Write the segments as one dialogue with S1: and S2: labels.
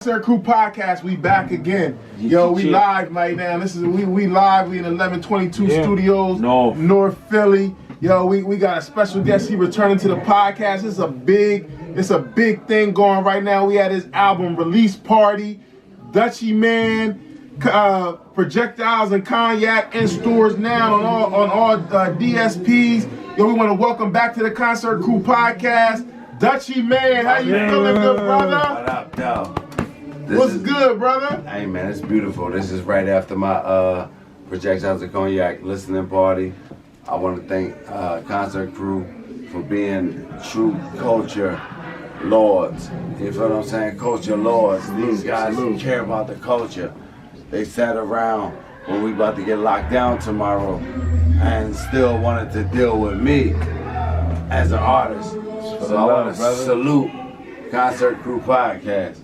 S1: Sir Crew Podcast, we back again. Yo, we live right now. This is we live. We in 1122 Studios, North Philly. Yo, we got a special guest. He returning to the podcast. It's a big thing going right now. We had his album release party. Dutchieman, Projectiles and Cognac in stores now on all DSPs. Yo, we want to welcome back to the Concert Crew Podcast, Dutchieman. How you feeling, good brother?
S2: What up, dog?
S1: What's good, brother?
S2: Hey, man, it's beautiful. This is right after my Projectiles And Cognac listening party. I want to thank Concert Crew for being true culture lords. You feel what I'm saying? Culture lords. These guys care about the culture. They sat around when we about to get locked down tomorrow and still wanted to deal with me as an artist. So I want to salute Concert Crew Podcast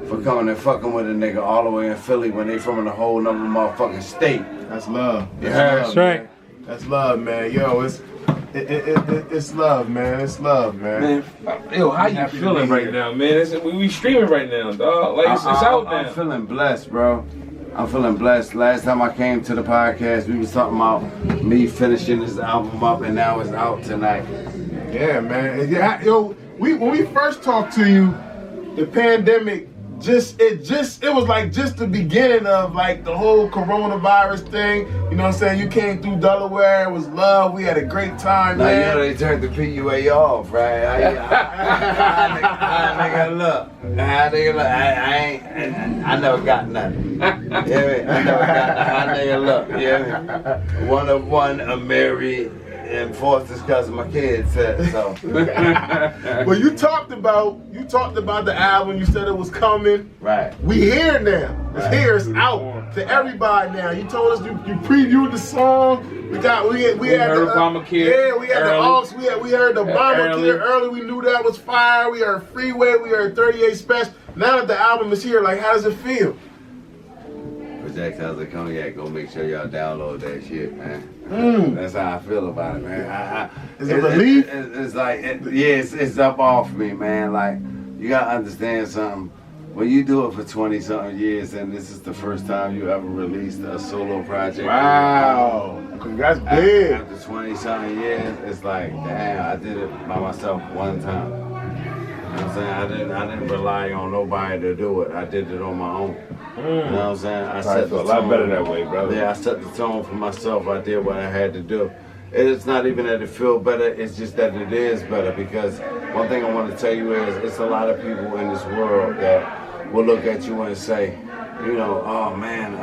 S2: for coming and fucking with a nigga all the way in Philly when they from in a whole nother motherfucking state.
S1: That's love.
S2: That's
S1: right. That's love, man. Yo, it's love, man. It's love, man.
S3: Yo, how you feeling right now, man? We streaming right now, dog. Like it's out now.
S2: I'm feeling blessed, bro. I'm feeling blessed. Last time I came to the podcast, we was talking about me finishing this album up, and now it's out tonight.
S1: Yeah, man. Yeah, yo, when we first talked to you, the pandemic. It was like just the beginning of like the whole coronavirus thing. You know what I'm saying? You came through Delaware, it was love, we had a great time, man.
S2: You know they turned the PUA off, right? Nigga, look. I never got nothing. I never got nothing. Nigga, look. Yeah. One of one, a married, and forced this because my kids said so.
S1: Well, you talked about the album. You said it was coming.
S2: Right.
S1: We here now. It's here. It's out to everybody now. You told us you previewed the song. We had
S3: heard Obamacare.
S1: Yeah, we had early. We heard the Obamacare early. We knew that was fire. We heard Freeway. We heard 38 Special. Now that the album is here, like, how does it feel?
S2: Projectiles And Cognac, go make sure y'all download that shit, man. That's how I feel about it, man.
S1: Is it relief?
S2: It's like, it's up off me, man. Like, you gotta understand something. When you do it for 20-something years, and this is the first time you ever released a solo project.
S1: Wow, that's big.
S2: After 20-something years, it's like, damn, I did it by myself one time. You know what I'm saying? I didn't rely on nobody to do it. I did it on my own. You know what I'm saying? I set the tone.
S3: A lot better that way, brother.
S2: Yeah, I set the tone for myself. I did what I had to do. It's not even that it feel better, it's just that it is better, because one thing I want to tell you is it's a lot of people in this world that will look at you and say, you know, oh man,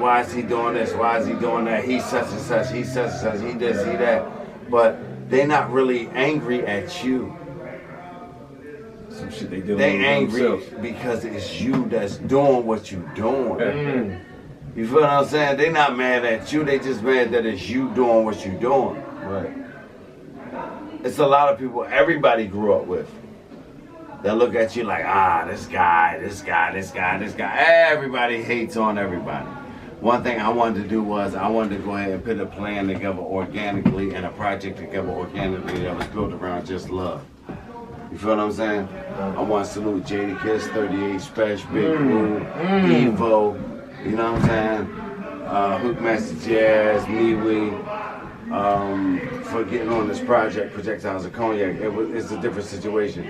S2: why is he doing this? Why is he doing that? He's such and such, he's such and such, he this, he that. But they're not really angry at you.
S3: Some shit
S2: they angry because it's you that's doing what you doing. You feel what I'm saying? They not mad at you, they just mad that it's you doing what you doing.
S1: Right.
S2: It's a lot of people everybody grew up with. They'll look at you like, this guy. Everybody hates on everybody. One thing I wanted to do was I wanted to go ahead and put a plan together organically and a project together organically that was built around just love. You feel what I'm saying? I want to salute Jadakiss, 38 Special, Big Boo, Evo, you know what I'm saying? Hookmaster Jazz, MeWe, for getting on this project, Projectiles And Cognac. It's a different situation.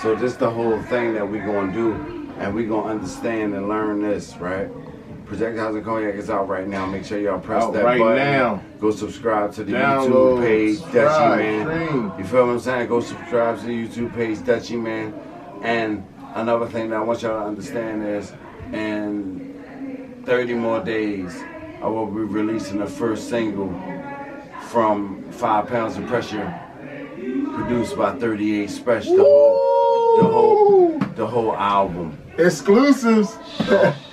S2: So this the whole thing that we're going to do, and we're going to understand and learn this, right? Projectiles And Cognac is out right now. Make sure y'all press that button.
S1: Now.
S2: Go subscribe to the YouTube page, Dutchieman. You feel what I'm saying? Go subscribe to the YouTube page, Dutchieman. And another thing that I want y'all to understand is, in 30 more days, I will be releasing the first single from 5 Pounds of Pressure, produced by 38 Special. The whole album.
S1: Exclusives.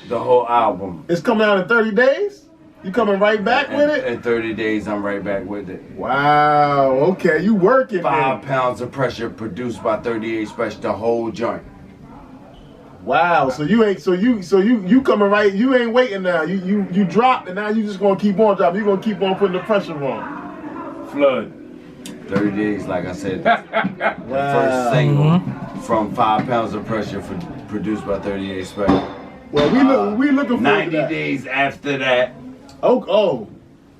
S2: The whole album.
S1: It's coming out in 30 days? You coming right back with it?
S2: In 30 days, I'm right back with it.
S1: Wow, okay, you working,
S2: 5 Pounds of Pressure, produced by 38 Special, the whole joint.
S1: Wow, so you coming right, you ain't waiting now. You dropped and now you just gonna keep on dropping. You're gonna keep on putting the pressure on.
S3: Flood.
S2: 30 days, like I said. The first single from 5 Pounds of Pressure produced by 38 Special.
S1: Well, we looking for
S2: 90
S1: that.
S2: days after that.
S1: Oh,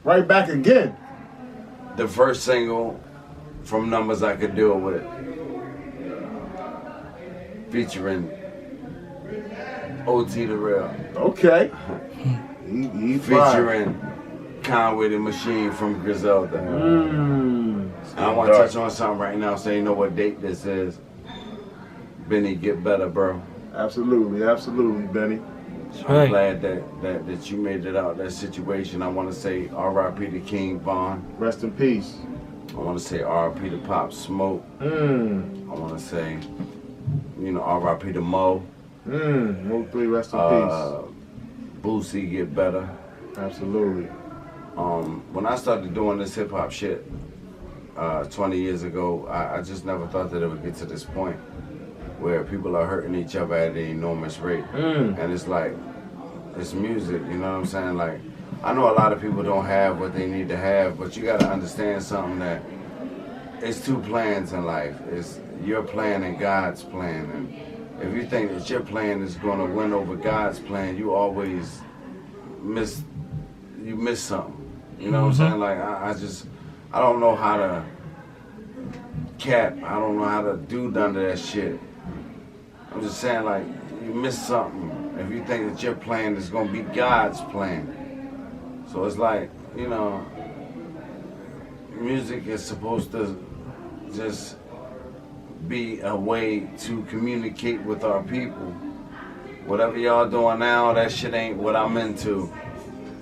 S1: right back again.
S2: The first single from Numbers I Could Do It With, featuring OT the Real.
S1: Okay.
S2: Featuring Conway the Machine from Griselda. I want to touch on something right now so you know what date this is. Benny, get better, bro.
S1: Absolutely, Benny.
S2: I'm glad that you made it out of that situation. I want to say R.I.P. to King Von.
S1: Rest in peace.
S2: I want to say R.I.P. to Pop Smoke. I want to say, R.I.P. to Mo.
S1: Mo 3, rest in peace.
S2: Boosie, get better.
S1: Absolutely.
S2: When I started doing this hip hop shit 20 years ago, I just never thought that it would get to this point where people are hurting each other at an enormous rate. And it's like, it's music, you know what I'm saying? Like, I know a lot of people don't have what they need to have, but you gotta understand something, that it's two plans in life. It's your plan and God's plan. And if you think that your plan is gonna win over God's plan, you always miss something. You know what I'm saying? Like, I don't know how to cap. I don't know how to do none of that shit. I'm just saying, like, you miss something if you think that your plan is gonna be God's plan. So it's like, music is supposed to just be a way to communicate with our people. Whatever y'all doing now, that shit ain't what I'm into.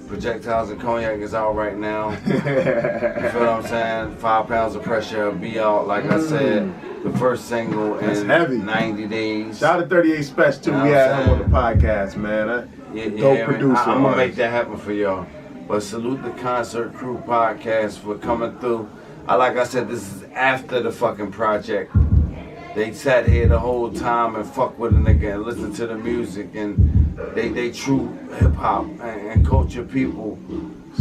S2: Projectiles and Cognac is out right now. You feel what I'm saying? 5 Pounds of Pressure will be out, like I said, the first single in 90 days.
S1: Shout out to 38 Special too. We had him on the podcast, man. Dope producer.
S2: I'm gonna make that happen for y'all. But salute the Concert Crew podcast for coming through. Like I said, this is after the fucking project. They sat here the whole time and fuck with a nigga and listen to the music, and they true hip hop and culture people.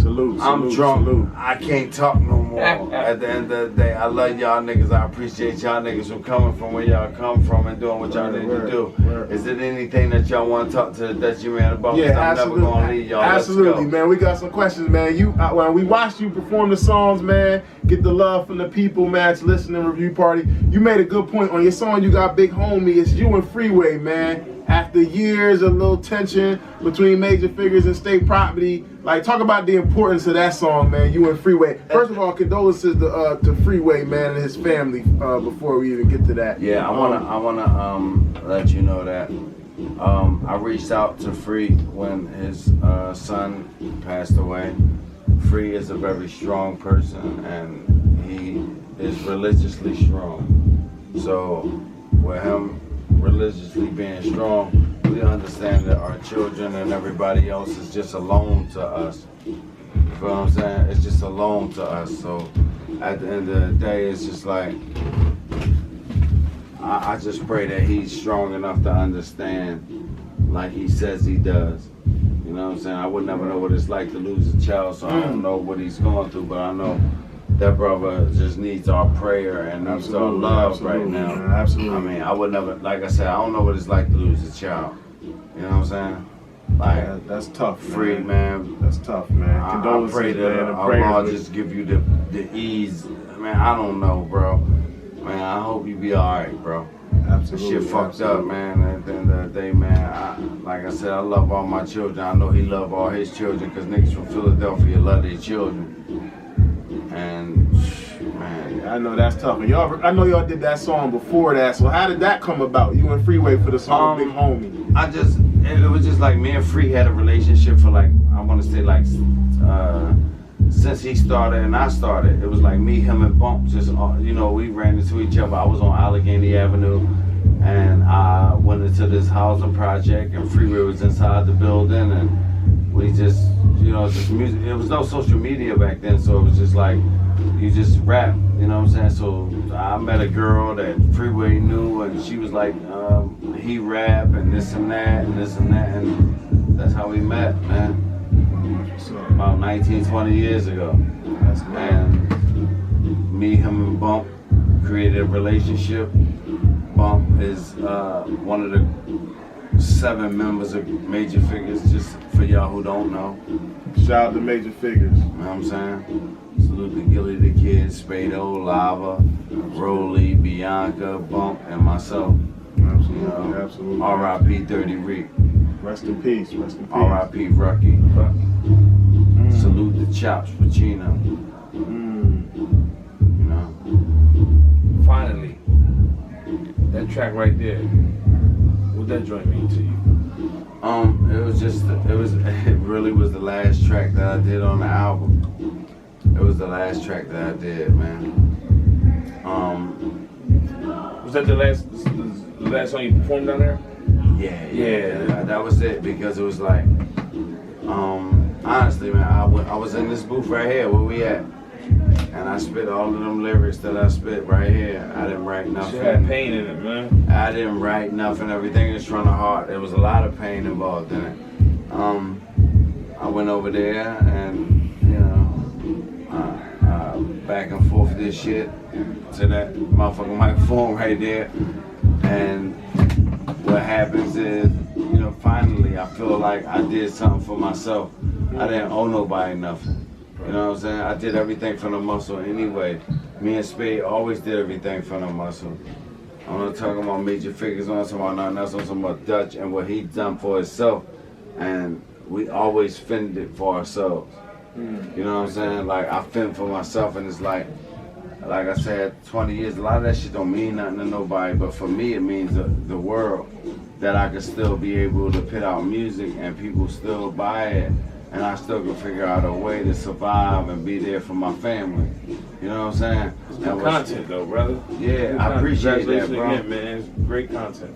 S2: I'm drunk. I can't talk no more. At the end of the day, I love y'all niggas. I appreciate y'all niggas for coming from where y'all come from and doing what y'all need to do. Is there anything that y'all want to talk to the Dutchieman about?
S1: Yeah,
S2: I'm never gonna leave y'all.
S1: Absolutely, man. We got some questions, man. When we watched you perform the songs, man, get the love from the people, man. It's listening review party. You made a good point on your song. You got Big Homie. It's you and Freeway, man. After years of little tension between major figures and state property, like, talk about the importance of that song, man. You and Freeway. First of all, condolences to Freeway, man, and his family. Before we even get to that.
S2: Yeah, I wanna let you know that I reached out to Free when his son passed away. Free is a very strong person, and he is religiously strong. So with him religiously being strong, we understand that our children and everybody else is just a loan to us. You feel what I'm saying? It's just a loan to us. So at the end of the day, it's just like, I just pray that he's strong enough to understand, like he says he does. You know what I'm saying? I would never know what it's like to lose a child, so I don't know what he's going through, but I know that brother just needs our prayer and needs our love right now.
S1: Absolutely.
S2: I mean, I would never, like I said, I don't know what it's like to lose a child. You know what I'm saying? Like,
S1: that's tough,
S2: Free, man.
S1: That's tough, man.
S2: I pray that Allah just give you the ease. Man, I don't know, bro. Man, I hope you be alright, bro.
S1: Absolutely.
S2: Shit fucked up, man. At the end of the day, man, like I said, I love all my children. I know he love all his children, because niggas from Philadelphia love their children. And, man.
S1: I know that's tough. And I know y'all did that song before that, so how did that come about? You and Freeway for the song Big Homie?
S2: It was just like me and Free had a relationship for, like, I want to say, like, since he started and I started. It was like me, him, and Bump. Just, we ran into each other. I was on Allegheny Avenue, and I went into this housing project, and Freeway was inside the building, and we just, just music. It was no social media back then, so it was just like, you just rap, you know what I'm saying? So I met a girl that Freeway knew, and she was like, he rap and this and that and this and that, and that's how we met, man. About 19, 20 years ago. And me, him, and Bump created a relationship. Bump is one of the 7 members of Major Figures, just for y'all who don't know.
S1: Shout out to Major Figures.
S2: You know what I'm saying? Salute to Gilly the Kid, Spado, Lava, Rolly, Bianca, Bump, and myself.
S1: Absolutely,
S2: You know,
S1: absolutely.
S2: R.I.P. 30 Reek.
S1: Rest in peace, rest in peace.
S2: R.I.P. Rucky. Salute the Chops, Pacino. You know?
S3: Finally, that track right there, what that joint mean to you?
S2: It really was the last track that I did on the album. It was the last track that I did, man.
S3: Was that the last song you performed down there?
S2: Yeah. That was it, because it was like, honestly, man, I was in this booth right here where we at, and I spit all of them lyrics that I spit right here. I didn't write nothing.
S3: Shit had pain in it, man.
S2: I didn't write nothing. Everything is from the heart. There was a lot of pain involved in it. I went over there and, you know, back and forth this shit to that motherfucking microphone right there. And what happens is, you know, finally I feel like I did something for myself. I didn't owe nobody nothing. You know what I'm saying? I did everything from the muscle anyway. Me and Spade always did everything from the muscle. I'm not talking about Major Figures, I'm not talking about nothing else, I'm talking about Dutch and what he done for himself. And we always fended for ourselves. You know what I'm saying? Like, I fend for myself, and it's like I said, 20 years, a lot of that shit don't mean nothing to nobody, but for me it means the world, that I can still be able to put out music and people still buy it, and I still can figure out a way to survive and be there for my family. You know what I'm saying?
S3: It's good content though, brother.
S2: Yeah, I appreciate that, bro.
S3: Again, man. It's great content.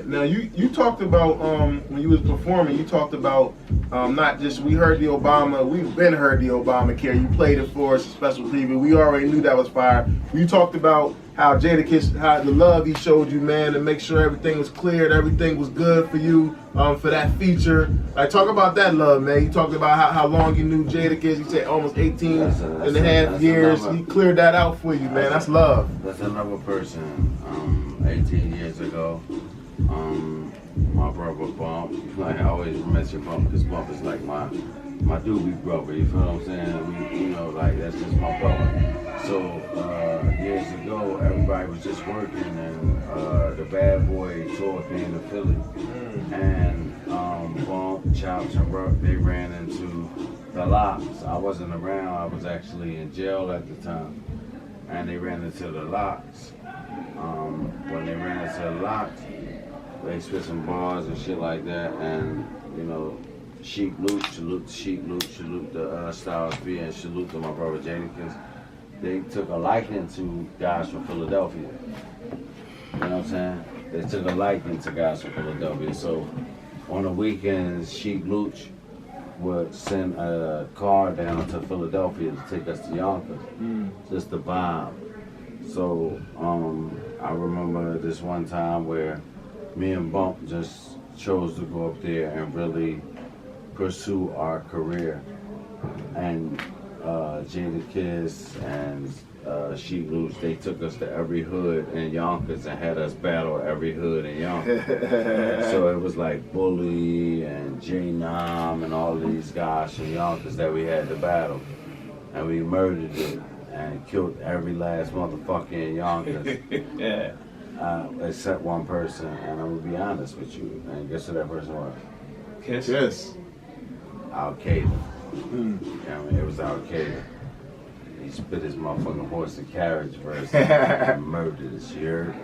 S1: Now you talked about when you was performing, you talked about not just we heard the Obama, we've been heard the Obamacare. You played it for us, special preview. We already knew that was fire. You talked about how Jadakiss, how the love he showed you, man, to make sure everything was cleared, everything was good for you for that feature. Talk about that love, man. You talked about how long you knew Jadakiss. You said almost 18 and a half years. He cleared that out for you, man. That's love.
S2: That's another person. 18 years ago. My brother Bump, like I always mention Bump, because Bump is like my doobie brother, you feel what I'm saying? You know, like that's just my brother. So years ago, everybody was just working, and the Bad Boy tour came to Philly, and Bump, Chops, and Ruck, they ran into the Locks. I wasn't around, I was actually in jail at the time, and they ran into the Locks. When they ran into the Locks, they spit some bars and shit like that, and you know, Sheik Luke, salute to Sheik Luke, salute to Styles B, and salute to my brother Jadakiss. They took a liking to guys from Philadelphia. You know what I'm saying? They took a liking to guys from Philadelphia. So on the weekends, Sheik Luke would send a car down to Philadelphia to take us to Yonkers, just to vibe. So I remember this one time where me and Bump just chose to go up there and really pursue our career. And Jadakiss and Sheik Luch, they took us to every hood in Yonkers and had us battle every hood in Yonkers. So it was like Bully and J-Nam and all these guys from Yonkers that we had to battle. And we murdered it and killed every last motherfucker in Yonkers.
S3: Yeah.
S2: Except one person, and I'm gonna be honest with you. And guess who that person was?
S3: Kiss?
S1: Yes.
S2: Al-Qaeda. I mean, it was Al-Qaeda. He spit his motherfucking horse and carriage verse and murdered his shirt.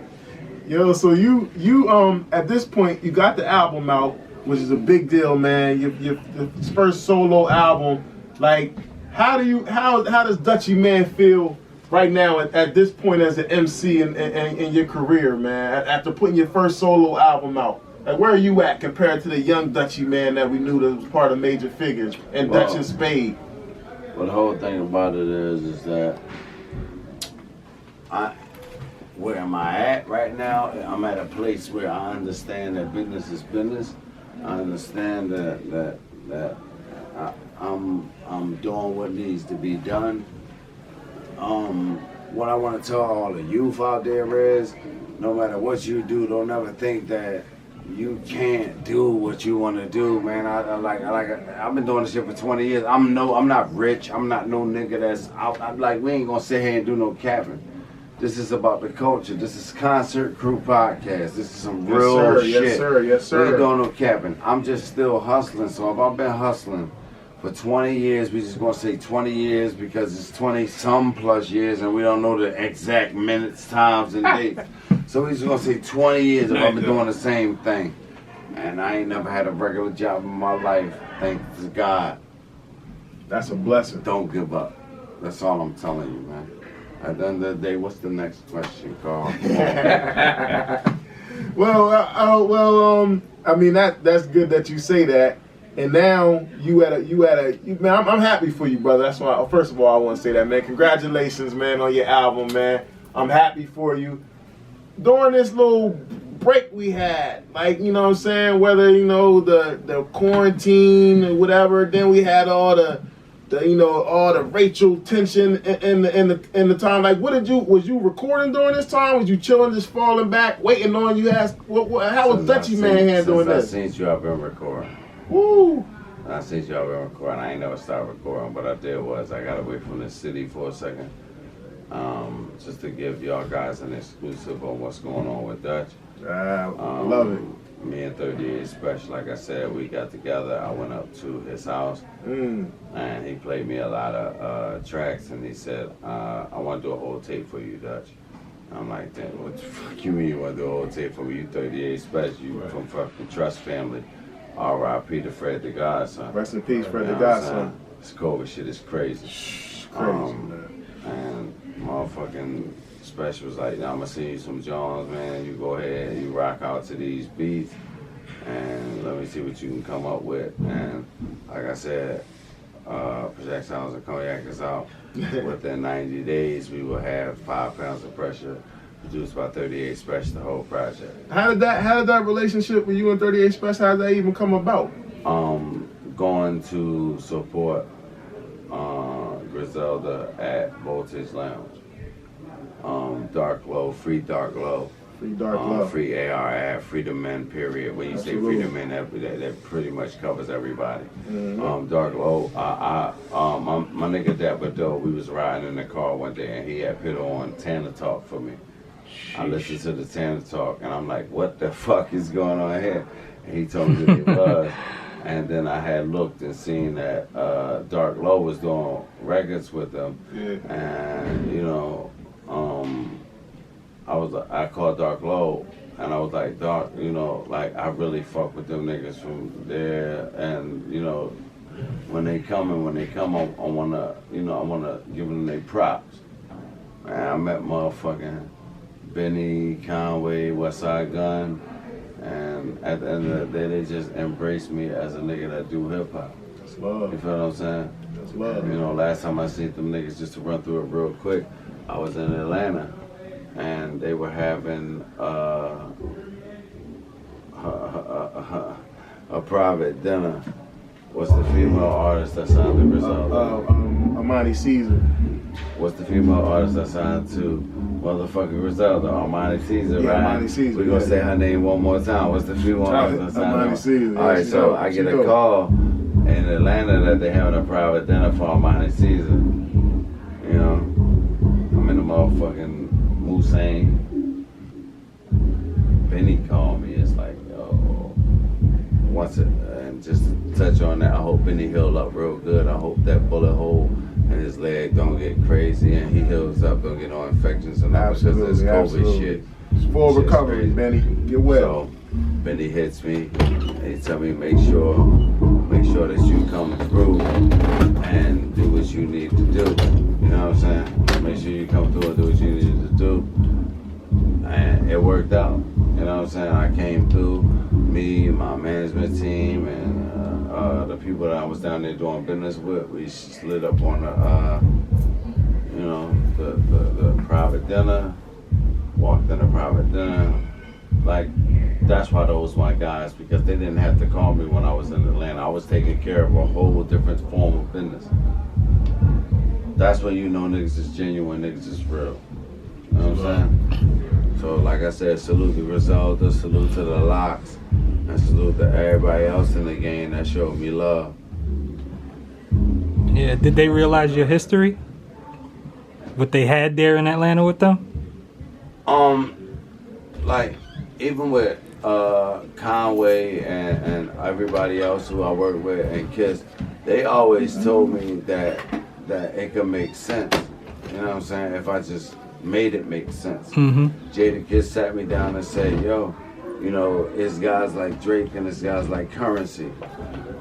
S1: Yo, so you at this point you got the album out, which is a big deal, man. Your first solo album. Like, how does Dutchieman feel right now at this point as an MC in your career, man? After putting your first solo album out, like where are you at compared to the young Dutchieman that we knew that was part of Major Figures and Dutch and Spade?
S2: Well, the whole thing about it is that where am I at right now? I'm at a place where I understand that business is business. I understand that I'm doing what needs to be done. What I want to tell all the youth out there is, no matter what you do, don't ever think that you can't do what you want to do, man. I've been doing this shit for 20 years. I'm not rich. I'm not no nigga that's out. I'm like, we ain't gonna sit here and do no capping. This is about the culture. This is Concert Crew Podcast. This is some real shit.
S1: Yes, sir. Yes, sir.
S2: We ain't doing no capping. I'm just still hustling. So if I've been hustling for 20 years, we just gonna say 20 years because it's 20 some plus years and we don't know the exact minutes, times, and dates. So we just gonna say 20 years if I've been doing the same thing. And I ain't never had a regular job in my life. Thank God.
S1: That's a blessing.
S2: Don't give up. That's all I'm telling you, man. At the end of the day, what's the next question, Carl?
S1: I mean that's good that you say that. And now man, I'm happy for you, brother. That's why. First of all, I want to say that, man. Congratulations, man, on your album, man. I'm happy for you. During this little break we had, like, you know what I'm saying, whether, you know, the quarantine or whatever, then we had all the racial tension in the time. Like, was you recording during this time? Was you chilling, just falling back, waiting on you? How was Dutchieman handling this?
S2: Since I seen you, I've been recording.
S1: Woo!
S2: I seen you, I've been recording. I ain't never started recording. What I did was I got away from the city for a second, just to give y'all guys an exclusive on what's going on with Dutch.
S1: Love it.
S2: Me and 38 Special, like I said, we got together. I went up to his house, and he played me a lot of tracks, and he said, I want to do a whole tape for you, Dutch. I'm like, damn, what the fuck you mean you want to do a whole tape for me? You 38 Special, you from fucking Trust Family. R.I.P. to Fred the Godson.
S1: Rest in peace, Fred the Godson.
S2: This COVID shit is crazy.
S1: Man.
S2: And motherfucking Special was like, I'm gonna send you some Jones, man. You go ahead and you rock out to these beats and let me see what you can come up with. And like I said, Projectiles And Cognac is out. Within 90 days, we will have 5 pounds of pressure produced by 38 Special, the whole project.
S1: How did that relationship with you and 38 Special, how did that even come about?
S2: Going to support Griselda at Voltage Lounge. Dark Low, free Dark Low.
S1: Free Dark Low.
S2: Free AR, free the men, period. When you
S1: Absolutely.
S2: say free the men, that pretty much covers everybody.
S1: Mm-hmm.
S2: Dark Low, my nigga Dapper Doe, we was riding in the car one day and he had put on Tanner Talk for me. I listened to the Tanner Talk and I'm like, what the fuck is going on here? And he told me that it was. And then I had looked and seen that Dark Low was doing records with them.
S1: Yeah.
S2: And, you know, I called Dark Low and I was like, Dark, you know, like I really fuck with them niggas from there. And, you know, when they come, I wanna give them their props. And I met motherfucking Benny, Conway, Westside Gun. And at the end of the day, they just embraced me as a nigga that do hip hop.
S1: That's love.
S2: You feel what I'm saying?
S1: That's love.
S2: You know, last time I seen them niggas, just to run through it real quick, I was in Atlanta, and they were having a private dinner. What's the female artist that signed to Griselda?
S1: Amani Caesar.
S2: What's the female artist that signed to motherfucking Griselda? Armani Caesar,
S1: Yeah,
S2: right?
S1: Armani Caesar,
S2: We're gonna
S1: yeah.
S2: say her name one more time. What's the female artist that signed
S1: Armani
S2: to
S1: Caesar.
S2: All right,
S1: she
S2: so
S1: dope.
S2: I get
S1: She
S2: a
S1: dope.
S2: call in Atlanta that they having a private dinner for Armani Caesar. You know, I'm in the motherfucking Moussain. Benny called me. It's like, yo, and just to touch on that, I hope Benny healed up real good. I hope that bullet hole in his leg don't get crazy and he heals up, don't get no infections and all because of this COVID shit.
S1: It's full recovery,
S2: crazy.
S1: Benny. Get well.
S2: So Benny hits me and he tell me make sure that you come through and do what you need to do. You know what I'm saying? Make sure you come through and do what you need to do. And it worked out. You know what I'm saying? I came through, me, my management team, and the people that I was down there doing business with. We slid up on the private dinner, walked in a private dinner. Like, that's why those my guys, because they didn't have to call me when I was in Atlanta. I was taking care of a whole different form of business. That's when you know niggas is genuine, niggas is real. You know what I'm saying? So like I said, salute to Griselda, salute to the Locks, and salute to everybody else in the game that showed me love.
S4: Yeah, did they realize your history? What they had there in Atlanta with them?
S2: Like, even with Conway and everybody else who I work with and Kiss, they always told me that it could make sense. You know what I'm saying? If I just made it make sense. Jada Kiss sat me down and said, yo, you know, it's guys like Drake and it's guys like Currency.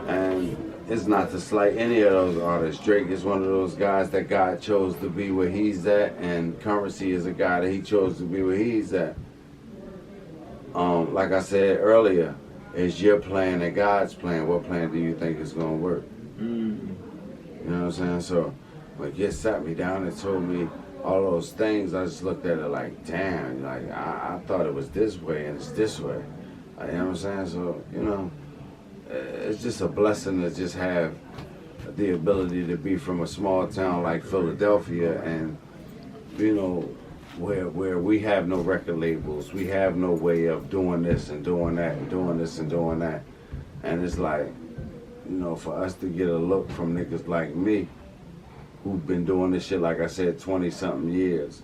S2: And it's not to slight any of those artists. Drake is one of those guys that God chose to be where he's at, and Currency is a guy that he chose to be where he's at. Like I said earlier, it's your plan and God's plan. What plan do you think is gonna work? You know what I'm saying? So when Kiss sat me down and told me all those things, I just looked at it like, damn, like I thought it was this way and it's this way. Like, you know what I'm saying? So, you know, it's just a blessing to just have the ability to be from a small town like Philadelphia, and you know, where we have no record labels, we have no way of doing this and doing that and doing this and doing that. And it's like, you know, for us to get a look from niggas like me who've been doing this shit, like I said, 20-something years.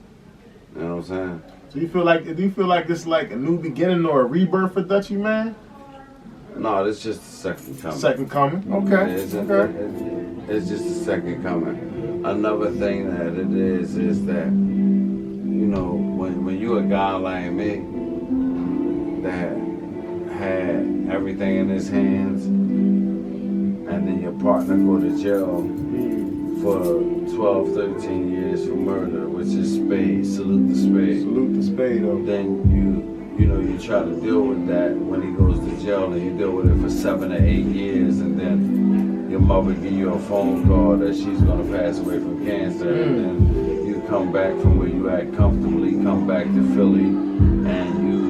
S2: You know what I'm saying?
S1: So do you feel like it's like a new beginning or a rebirth for Dutchieman?
S2: No, it's just the second coming.
S1: Second coming? Okay.
S2: It's just the second coming. Another thing that it is that, you know, when you a guy like me that had everything in his hands, and then your partner go to jail for 12, 13 years for murder, which is Spade, salute to Spade.
S1: Salute to Spade, though.
S2: Then you know, you try to deal with that when he goes to jail, and you deal with it for 7 or 8 years, and then your mother give you a phone call that she's gonna pass away from cancer, and then you come back from where you at comfortably, come back to Philly, and you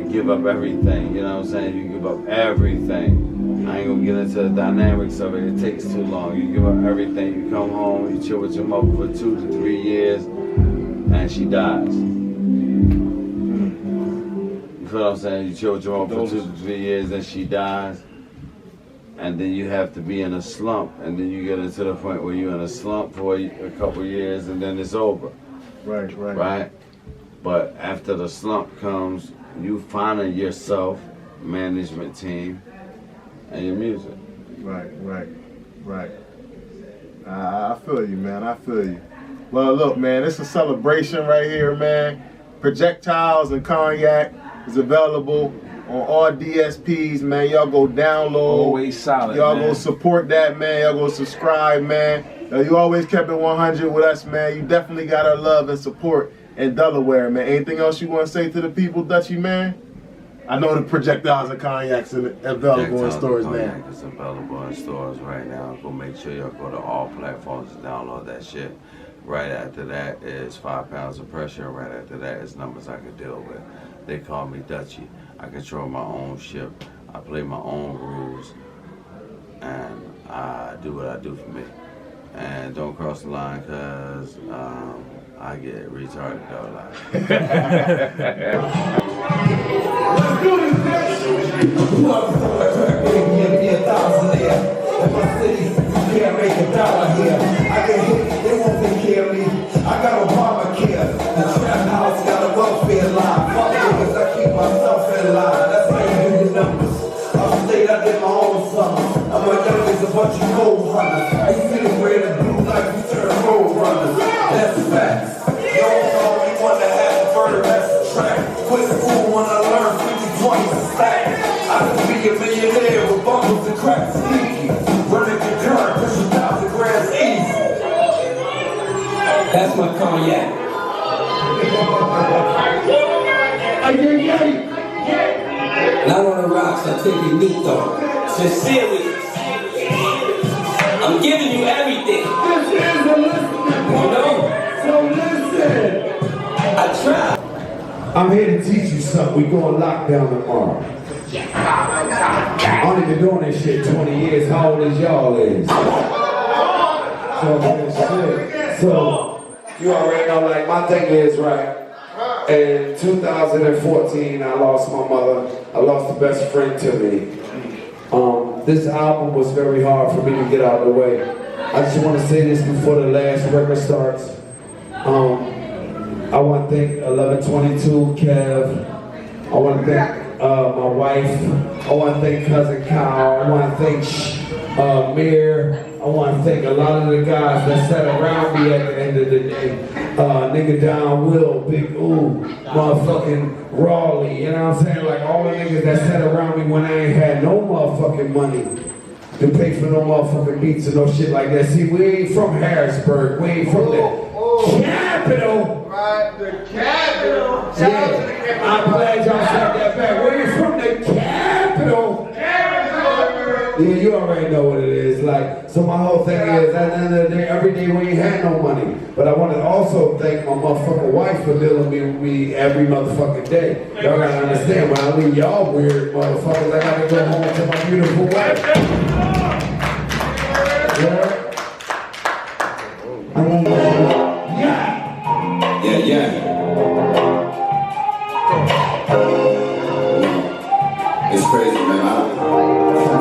S2: give up everything, you know what I'm saying? You give up everything. I ain't gonna get into the dynamics of it, it takes too long. You give up everything, you come home, you chill with your mother for 2 to 3 years, and she dies. You feel what I'm saying? You chill with your mom for 2 to 3 years, and she dies, and then you have to be in a slump, and then you get into the point where you're in a slump for a couple years, and then it's over. Right? But after the slump comes, you finding yourself, management team, and your music. Right.
S1: I feel you, man. I feel you. Well, look, man, it's a celebration right here, man. Projectiles and Cognac is available on all DSPs, man. Y'all go download.
S3: Always solid,
S1: Y'all
S3: man.
S1: go support that, man. Y'all go subscribe, man. You always kept it 100 with us, man. You definitely got our love and support in Delaware, man. Anything else you want to say to the people, Dutchie, man? I know the Projectiles and Cognac's available in stores now.
S2: Cognac is available in stores right now. Go make sure y'all go to all platforms and download that shit. Right after that is 5 pounds of pressure. Right after that is numbers I can deal with. They call me Dutchie. I control my own ship. I play my own rules. And I do what I do for me. And don't cross the line, cause I get retarded though. Like.
S5: Let's do this, give me $1,000 there. In my city, you can't make $1 here. I get hit, they won't take care of me. I got Obamacare. The trap house got a welfare line. Fuck niggas, I keep myself in line. That's how you do the numbers. Upstate, I did my own summer. I'm a youngest, a bunch of gold hunters. I see them wearing the blue like we turn road runners. That's facts. You don't know you want to have a bird, that's a track. Quit school when I learned 50-20 a stack. I could be a millionaire with bundles and cracks sneaky. Running the gun, pushing 1,000 grams easy. That's my cognac. Not on the rocks, I take it neat though. Sincerely. I'm giving you everything. This is a listening. You know? So listen. I try. I'm here to teach you something. We going lockdown tomorrow. I've only been doing this shit 20 years. How old is y'all is? So, man, shit. So, you already know, like, my thing is, right,
S6: In 2014, I lost my mother. I lost a best friend to me. This album was very hard for me to get out of the way. I just want to say this before the last record starts. I want to thank 1122 Kev. I want to thank my wife. I want to thank cousin Kyle. I want to thank Mir. I want to thank a lot of the guys that sat around me at the end of the day. Nigga Don Will, Big Ooh, motherfucking Raleigh, you know what I'm saying? Like all the niggas that sat around me when I ain't had no motherfucking money to pay for no motherfucking beats and no shit like that. See, we ain't from Harrisburg. We ain't from the capital.
S1: Right, the capital.
S6: Yeah, I'm glad y'all said that back. We ain't from the capital. Yeah, you already know what it is. Like, so my whole thing is, at the end of the day, every day we ain't had no money. But I want to also thank my motherfucking wife for dealing with me every motherfucking day. Y'all gotta understand, when I leave y'all weird motherfuckers, I gotta go home to my beautiful wife.
S5: Yeah. It's crazy, man. I'm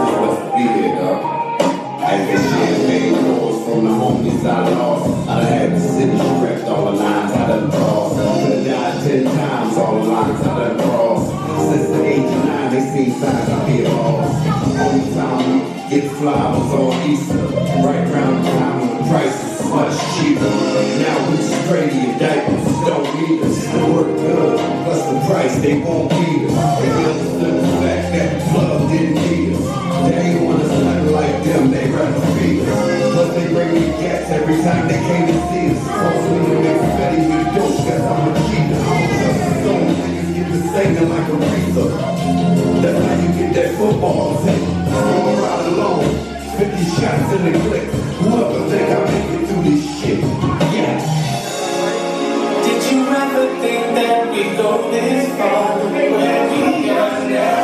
S5: just blessed to be here, dog. As the champagne pours from the homies I lost, I done had the city stretched, all the lines I done crossed. Could've died 10 times, all the lines I done crossed. Since the age of 9, they seen signs I be lost. Only time we get fly was on Easter, right around the time when the price is much cheaper. Now we straight in diapers, don't need us. The work good, plus the price, they won't beat us. They understood the fact that the club didn't need us. They ain't want us nothing like them, they rather feed us. Plus they bring me gas every time they came to see us. Force me to make fatty with dope, guess I'm a cheater. I'm a stone, niggas get to singing like a Aretha. That's how you get that football team. Roll around alone, 50 shots in the clip. Whoever think I make it through this shit, yeah.
S7: Did you ever think that we go this far where we are now?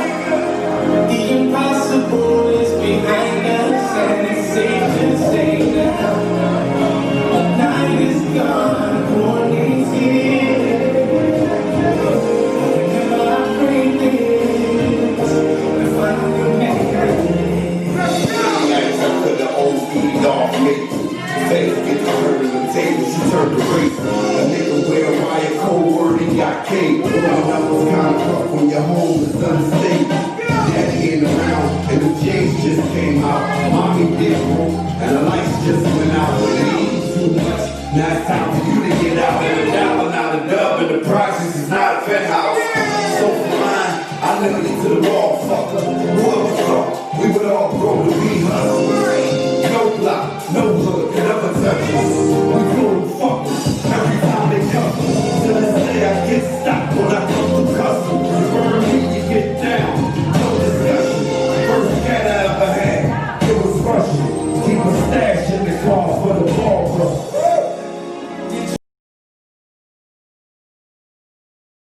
S7: The impossible is behind us and it's safe to say now. The night is gone, morning's here. Whenever I pray this, we finally make it.
S5: Nights I could've OD'd off me. Face get the hurt in the table, she turned to rape. A nigga wear a wire code word, he got cake. When I was kinda rough when your home is unstable. Daddy ain't around, and the J's just came out. Mommy did broke, and the lights just went out. But it ain't too much, now it's time to